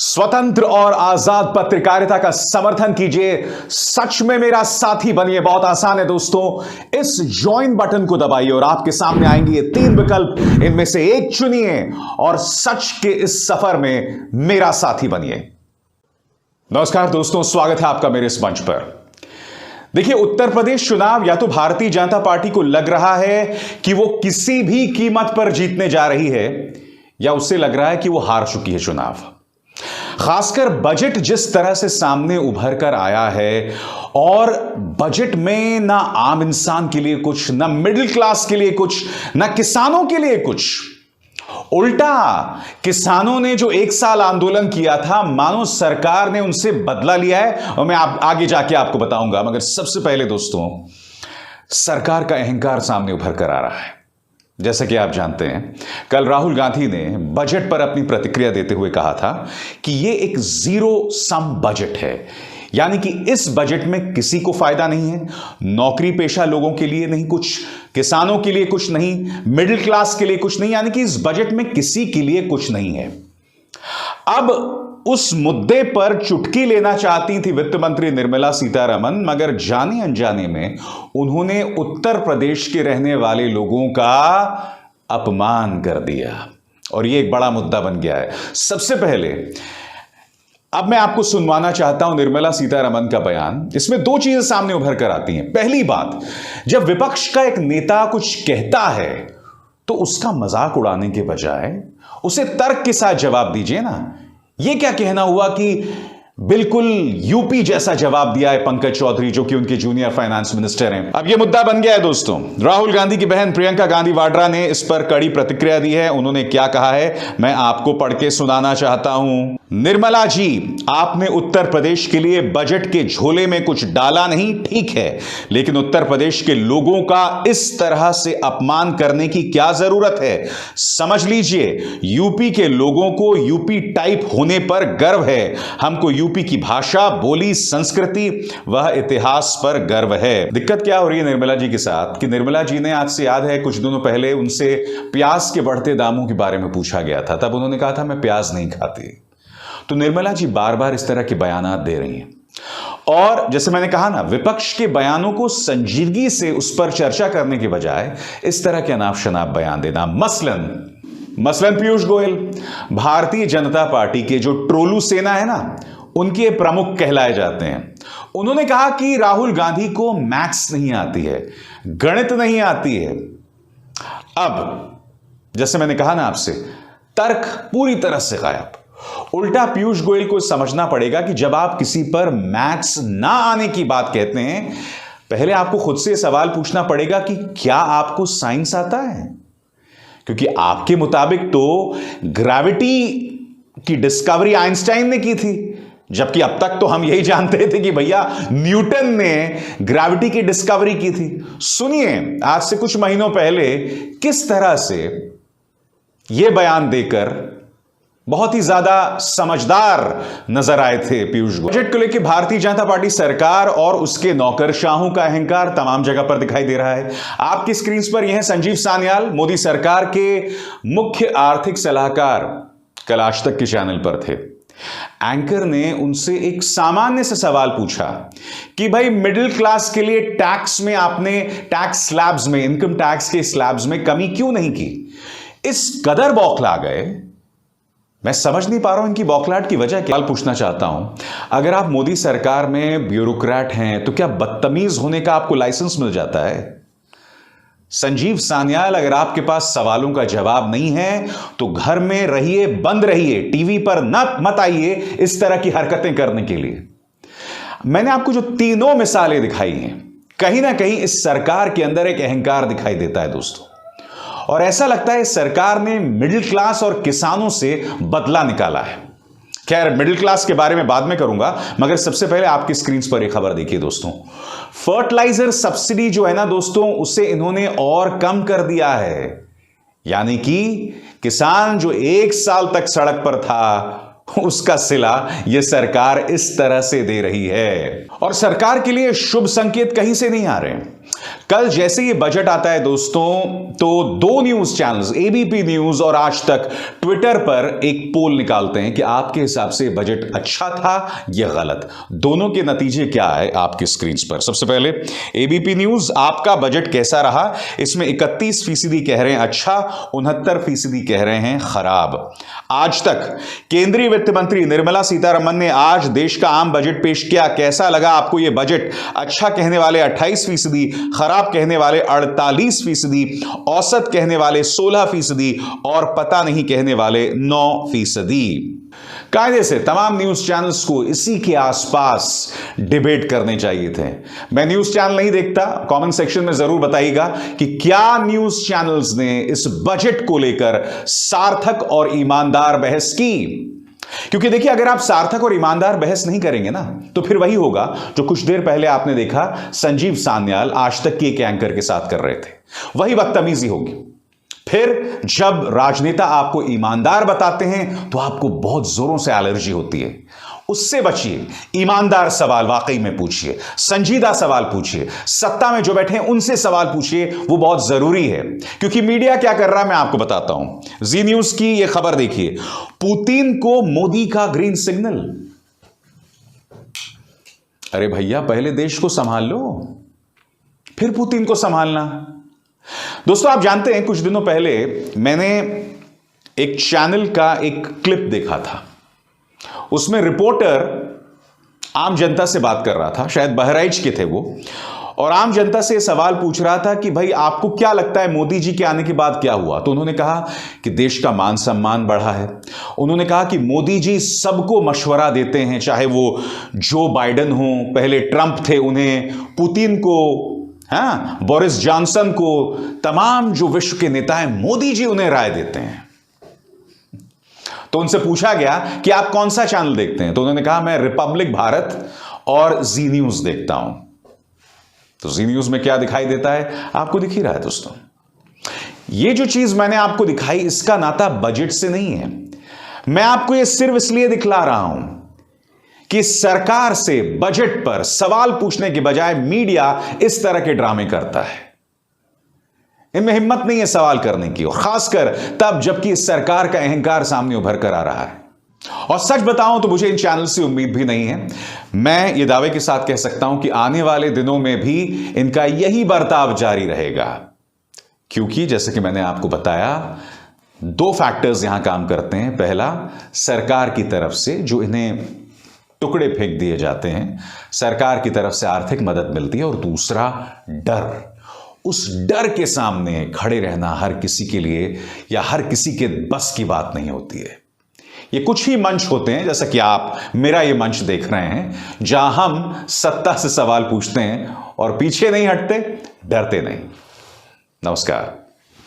स्वतंत्र और आजाद पत्रकारिता का समर्थन कीजिए। सच में मेरा साथी बनिए। बहुत आसान है दोस्तों, इस ज्वाइन बटन को दबाइए और आपके सामने आएंगे ये 3 विकल्प। इनमें से एक चुनिए और सच के इस सफर में मेरा साथी बनिए। नमस्कार दोस्तों, स्वागत है आपका मेरे इस मंच पर। देखिए, उत्तर प्रदेश चुनाव या तो भारतीय जनता पार्टी को लग रहा है कि वो किसी भी कीमत पर जीतने जा रही है, या उससे लग रहा है कि वो हार चुकी है चुनाव। खासकर बजट जिस तरह से सामने उभर कर आया है, और बजट में ना आम इंसान के लिए कुछ, ना मिडिल क्लास के लिए कुछ, ना किसानों के लिए कुछ। उल्टा किसानों ने जो 1 साल आंदोलन किया था, मानो सरकार ने उनसे बदला लिया है, और मैं आगे जाके आपको बताऊंगा। मगर सबसे पहले दोस्तों, सरकार का अहंकार सामने उभर कर आ रहा है। जैसा कि आप जानते हैं, कल राहुल गांधी ने बजट पर अपनी प्रतिक्रिया देते हुए कहा था कि यह एक जीरो सम बजट है, यानी कि इस बजट में किसी को फायदा नहीं है। नौकरी पेशा लोगों के लिए नहीं कुछ, किसानों के लिए कुछ नहीं, मिडिल क्लास के लिए कुछ नहीं, यानी कि इस बजट में किसी के लिए कुछ नहीं है। अब उस मुद्दे पर चुटकी लेना चाहती थी वित्त मंत्री निर्मला सीतारमण, मगर जाने अनजाने में उन्होंने उत्तर प्रदेश के रहने वाले लोगों का अपमान कर दिया, और यह एक बड़ा मुद्दा बन गया है। सबसे पहले अब मैं आपको सुनवाना चाहता हूं निर्मला सीतारमण का बयान। इसमें 2 चीजें सामने उभर कर आती हैं। पहली बात, जब विपक्ष का एक नेता कुछ कहता है तो उसका मजाक उड़ाने के बजाय उसे तर्क के साथ जवाब दीजिए ना। यह क्या कहना हुआ कि बिल्कुल यूपी जैसा जवाब दिया है पंकज चौधरी, जो कि उनके जूनियर फाइनेंस मिनिस्टर हैं। अब यह मुद्दा बन गया है दोस्तों। राहुल गांधी की बहन प्रियंका गांधी वाड्रा ने इस पर कड़ी प्रतिक्रिया दी है। उन्होंने क्या कहा है, मैं आपको पढ़ के सुनाना चाहता हूं। निर्मला जी, आपने उत्तर प्रदेश के लिए बजट के झोले में कुछ डाला नहीं, ठीक है, लेकिन उत्तर प्रदेश के लोगों का इस तरह से अपमान करने की क्या जरूरत है। समझ लीजिए, यूपी के लोगों को यूपी टाइप होने पर गर्व है। हमको यूपी की भाषा, बोली, संस्कृति वह इतिहास पर गर्व है। दिक्कत क्या हो रही है निर्मला जी के साथ कि निर्मला जी ने, आज से याद है कुछ दिनों पहले उनसे प्याज के बढ़ते दामों के बारे में पूछा गया था। तब उन्होंने कहा था मैं प्याज नहीं खाती। तो निर्मला जी बार बार इस तरह के बयानात दे रही हैं, और जैसे मैंने कहा ना, विपक्ष के बयानों को संजीदगी से उस पर चर्चा करने के बजाय इस तरह के अनाप शनाप बयान देना। मसलन पीयूष गोयल, भारतीय जनता पार्टी के जो ट्रोलू सेना है ना, उनके प्रमुख कहलाए जाते हैं। उन्होंने कहा कि राहुल गांधी को मैथ्स नहीं आती है, गणित नहीं आती है। अब जैसे मैंने कहा ना आपसे, तर्क पूरी तरह से गायब। उल्टा पीयूष गोयल को समझना पड़ेगा कि जब आप किसी पर मैथ्स ना आने की बात कहते हैं, पहले आपको खुद से सवाल पूछना पड़ेगा कि क्या आपको साइंस आता है। क्योंकि आपके मुताबिक तो ग्रेविटी की डिस्कवरी आइंस्टाइन ने की थी, जबकि अब तक तो हम यही जानते थे कि भैया न्यूटन ने ग्रेविटी की डिस्कवरी की थी। सुनिए, आज से कुछ महीनों पहले किस तरह से यह बयान देकर बहुत ही ज्यादा समझदार नजर आए थे पीयूष गोयल। बजट को लेकर भारतीय जनता पार्टी सरकार और उसके नौकरशाहों का अहंकार तमाम जगह पर दिखाई दे रहा है। आपकी स्क्रीन पर यह है संजीव सान्याल, मोदी सरकार के मुख्य आर्थिक सलाहकार, कल आज तक के चैनल पर थे। एंकर ने उनसे एक सामान्य सा सवाल पूछा कि भाई, मिडिल क्लास के लिए टैक्स में आपने, टैक्स स्लैब्स में, इनकम टैक्स के स्लैब्स में कमी क्यों नहीं की। इस कदर बौखला गए, मैं समझ नहीं पा रहा हूं इनकी बौखलाहट की वजह क्या। पूछना चाहता हूं, अगर आप मोदी सरकार में ब्यूरोक्रेट हैं तो क्या बदतमीज होने का आपको लाइसेंस मिल जाता है। संजीव सान्याल, अगर आपके पास सवालों का जवाब नहीं है तो घर में रहिए, बंद रहिए, टीवी पर मत आइए इस तरह की हरकतें करने के लिए। मैंने आपको जो तीनों मिसालें दिखाई हैं, कहीं ना कहीं इस सरकार के अंदर एक अहंकार दिखाई देता है दोस्तों, और ऐसा लगता है सरकार ने मिडिल क्लास और किसानों से बदला निकाला है। खैर, मिडिल क्लास के बारे में बाद में करूंगा, मगर सबसे पहले आपकी स्क्रीन पर एक खबर देखिए दोस्तों। फर्टिलाइजर सब्सिडी जो है ना दोस्तों, उसे इन्होंने और कम कर दिया है। यानी कि किसान जो 1 साल तक सड़क पर था, उसका सिला यह सरकार इस तरह से दे रही है। और सरकार के लिए शुभ संकेत कहीं से नहीं आ रहे हैं। कल जैसे ये बजट आता है दोस्तों, तो दो न्यूज चैनल्स एबीपी न्यूज और आज तक ट्विटर पर एक पोल निकालते हैं कि आपके हिसाब से बजट अच्छा था या गलत। दोनों के नतीजे क्या है आपकी स्क्रीन पर। सबसे पहले एबीपी न्यूज, आपका बजट कैसा रहा? इसमें 31% कह रहे हैं अच्छा, 69% कह रहे हैं खराब। आज तक केंद्रीय वित्त मंत्री निर्मला सीतारमण ने आज देश का आम बजट पेश किया। कैसा लगा आपको यह बजट? अच्छा कहने वाले 28%, खराब कहने वाले 48%, औसत कहने वाले 16% और पता नहीं कहने वाले 9%। कायदे से तमाम न्यूज चैनल्स को इसी के आसपास डिबेट करने चाहिए थे। मैं न्यूज चैनल नहीं देखता, कमेंट सेक्शन में जरूर बताइएगा कि क्या न्यूज चैनल्स ने इस बजट को लेकर सार्थक और ईमानदार बहस की। क्योंकि देखिए, अगर आप सार्थक और ईमानदार बहस नहीं करेंगे ना, तो फिर वही होगा जो कुछ देर पहले आपने देखा संजीव सान्याल आज तक के एक एंकर के साथ कर रहे थे। वही बदतमीजी होगी। फिर जब राजनेता आपको ईमानदार बताते हैं तो आपको बहुत जोरों से एलर्जी होती है। उससे बचिए, ईमानदार सवाल वाकई में पूछिए, संजीदा सवाल पूछिए, सत्ता में जो बैठे हैं उनसे सवाल पूछिए, वो बहुत जरूरी है। क्योंकि मीडिया क्या कर रहा है मैं आपको बताता हूं। जी न्यूज की यह खबर देखिए, पुतिन को मोदी का ग्रीन सिग्नल। अरे भैया, पहले देश को संभाल लो, फिर पुतिन को संभालना। दोस्तों, आप जानते हैं कुछ दिनों पहले मैंने एक चैनल का एक क्लिप देखा था। उसमें रिपोर्टर आम जनता से बात कर रहा था, शायद बहराइच के थे वो, और आम जनता से सवाल पूछ रहा था कि भाई आपको क्या लगता है मोदी जी के आने के बाद क्या हुआ? तो उन्होंने कहा कि देश का मान सम्मान बढ़ा है। उन्होंने कहा कि मोदी जी सबको मशवरा देते हैं, चाहे वो जो बाइडेन हो, पहले ट्रंप थे, उन्हें, पुतिन को, हाँ, बोरिस जॉनसन को, तमाम जो विश्व के नेता हैं, मोदी जी उन्हें राय देते हैं। तो उनसे पूछा गया कि आप कौन सा चैनल देखते हैं? तो उन्होंने कहा मैं रिपब्लिक भारत और जी न्यूज देखता हूं। तो जी न्यूज में क्या दिखाई देता है आपको दिख ही रहा है दोस्तों। ये जो चीज मैंने आपको दिखाई, इसका नाता बजट से नहीं है। मैं आपको यह सिर्फ इसलिए दिखला रहा हूं कि सरकार से बजट पर सवाल पूछने के बजाय मीडिया इस तरह के ड्रामे करता है। इनमें हिम्मत नहीं है सवाल करने की, और खासकर तब जबकि इस सरकार का अहंकार सामने उभर कर आ रहा है। और सच बताऊं तो मुझे इन चैनल से उम्मीद भी नहीं है। मैं ये दावे के साथ कह सकता हूं कि आने वाले दिनों में भी इनका यही बर्ताव जारी रहेगा। क्योंकि जैसे कि मैंने आपको बताया, दो फैक्टर्स यहां काम करते हैं। पहला, सरकार की तरफ से जो इन्हें टुकड़े फेंक दिए जाते हैं, सरकार की तरफ से आर्थिक मदद मिलती है, और दूसरा डर। उस डर के सामने खड़े रहना हर किसी के लिए या हर किसी के बस की बात नहीं होती है। ये कुछ ही मंच होते हैं, जैसा कि आप मेरा ये मंच देख रहे हैं, जहां हम सत्ता से सवाल पूछते हैं और पीछे नहीं हटते, डरते नहीं। नमस्कार।